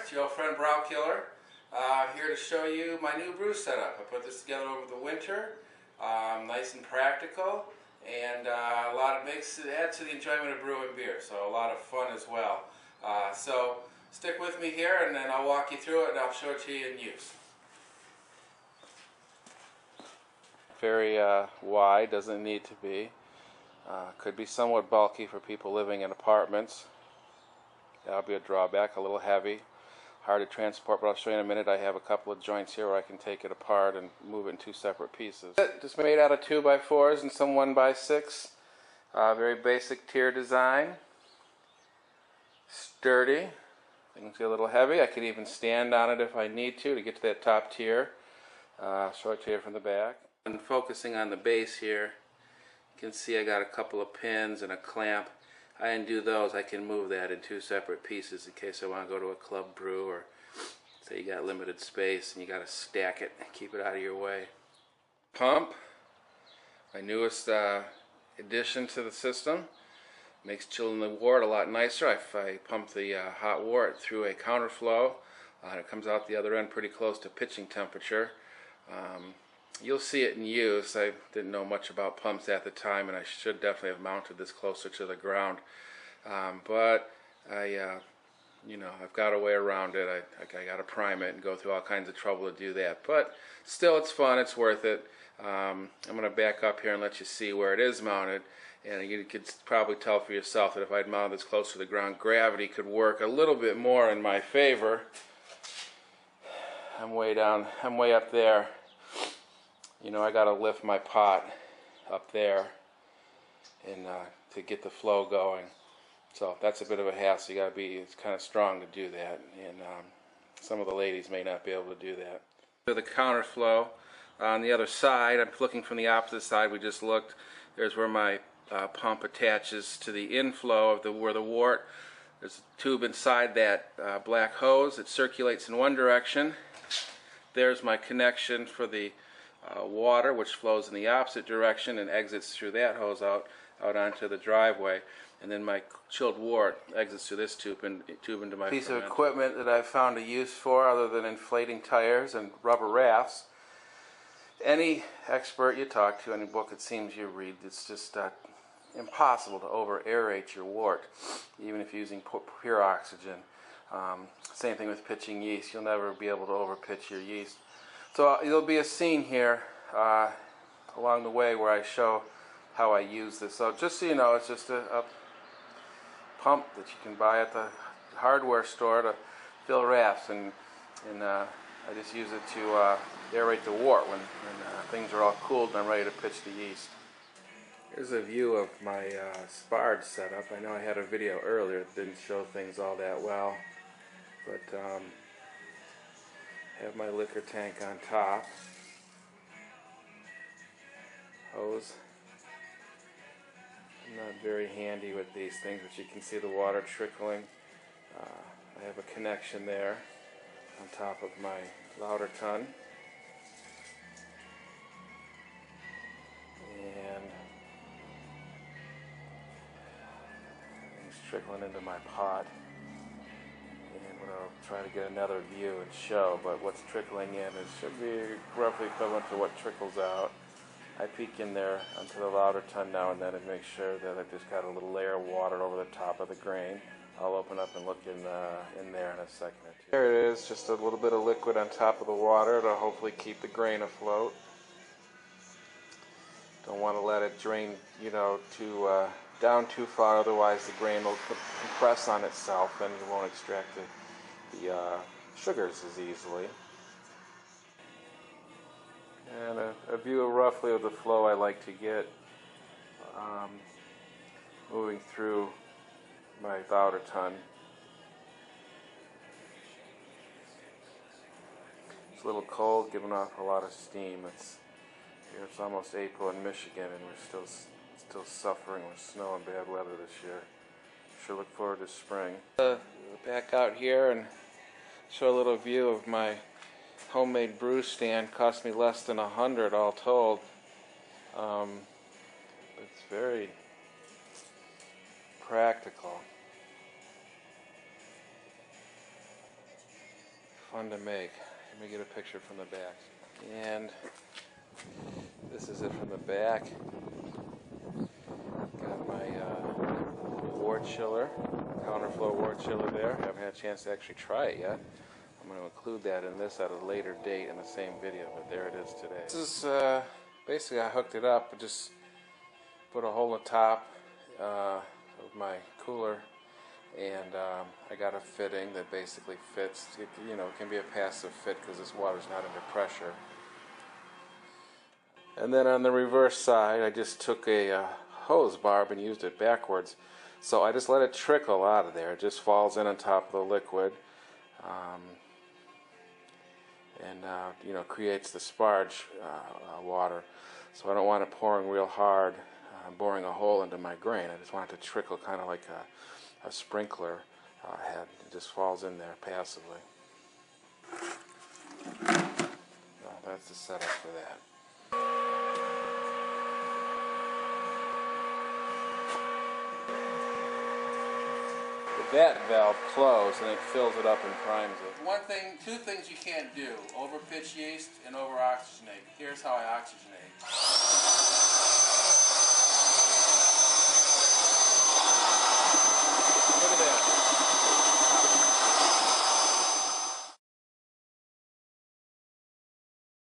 it's your old friend BrauKiller, here to show you my new brew setup. I put this together over the winter, nice and practical, and it adds to the enjoyment of brewing beer, so a lot of fun as well. So stick with me here, and then I'll walk you through it, and I'll show it to you in use. Very wide, doesn't need to be. Could be somewhat bulky for people living in apartments. That'll be a drawback, a little heavy, hard to transport, but I'll show you in a minute. I have a couple of joints here where I can take it apart and move it in two separate pieces. Just made out of 2x4s and some 1x6. Very basic tier design. Sturdy. Things get a little heavy. I could even stand on it if I need to get to that top tier. Show it to you from the back. And focusing on the base here, you can see I got a couple of pins and a clamp. I undo those. I can move that in two separate pieces in case I want to go to a club brew, or say you got limited space and you got to stack it and keep it out of your way. Pump, my newest addition to the system. Makes chilling the wort a lot nicer. I pump the hot wort through a counterflow. It comes out the other end pretty close to pitching temperature. You'll see it in use. I didn't know much about pumps at the time, and I should definitely have mounted this closer to the ground. But I've got a way around it. I got to prime it and go through all kinds of trouble to do that. But still, it's fun. It's worth it. I'm going to back up here and let you see where it is mounted. And you could probably tell for yourself that if I'd mounted this close to the ground, gravity could work a little bit more in my favor. I'm way up there. You know, I got to lift my pot up there and to get the flow going. So that's a bit of a hassle. You got to be kind of strong to do that, and some of the ladies may not be able to do that. To the counterflow on the other side, I'm looking from the opposite side. We just looked. There's where my pump attaches to the inflow of where the wort. There's a tube inside that black hose. It circulates in one direction. There's my connection for the water, which flows in the opposite direction and exits through that hose out onto the driveway. And then my chilled wort exits through this tube into my piece of equipment that I've found a use for other than inflating tires and rubber rafts. Any expert you talk to, any book it seems you read, it's just impossible to over-aerate your wort, even if you're using pure oxygen. Same thing with pitching yeast. You'll never be able to over-pitch your yeast. So there'll be a scene here along the way where I show how I use this. So just so you know, it's just a pump that you can buy at the hardware store to fill rafts, and I just use it to aerate the wort when things are all cooled and I'm ready to pitch the yeast. Here's a view of my Sparge setup. I know I had a video earlier that didn't show things all that well, but have my liquor tank on top. Hose. I'm not very handy with these things, but you can see the water trickling. I have a connection there on top of my lauter tun. And things trickling into my pot. And I'll try to get another view and show, but what's trickling in should be roughly equivalent to what trickles out. I peek in there onto the lauter tun now and then and make sure that I've just got a little layer of water over the top of the grain. I'll open up and look in there in a second or two. There it is, just a little bit of liquid on top of the water to hopefully keep the grain afloat. Don't want to let it drain, down too far, otherwise the grain will compress on itself and you won't extract the sugars as easily. And a view roughly of the flow I like to get moving through my lauter tun. It's a little cold, giving off a lot of steam. It's almost April in Michigan, and we're still suffering with snow and bad weather this year. Sure look forward to spring. Back out here and show a little view of my homemade brew stand. Cost me less than $100 all told. It's very practical. fun to make. Let me get a picture from the back. And this is it from the back. Got my wort chiller, counterflow wort chiller there. Haven't had a chance to actually try it yet. I'm going to include that in this at a later date in the same video, but there it is today. This is basically, I hooked it up and just put a hole in the top of my cooler, and I got a fitting that basically fits. It, you know, it can be a passive fit because this water's not under pressure. And then on the reverse side, I just took a hose barb and used it backwards. So I just let it trickle out of there. It just falls in on top of the liquid. You know, creates the sparge water. So I don't want it pouring real hard, boring a hole into my grain. I just want it to trickle kind of like a sprinkler head. It just falls in there passively. Well, that's the setup for that. That valve closed and it fills it up and primes it. Two things you can't do: over pitch yeast and over oxygenate. Here's how I oxygenate.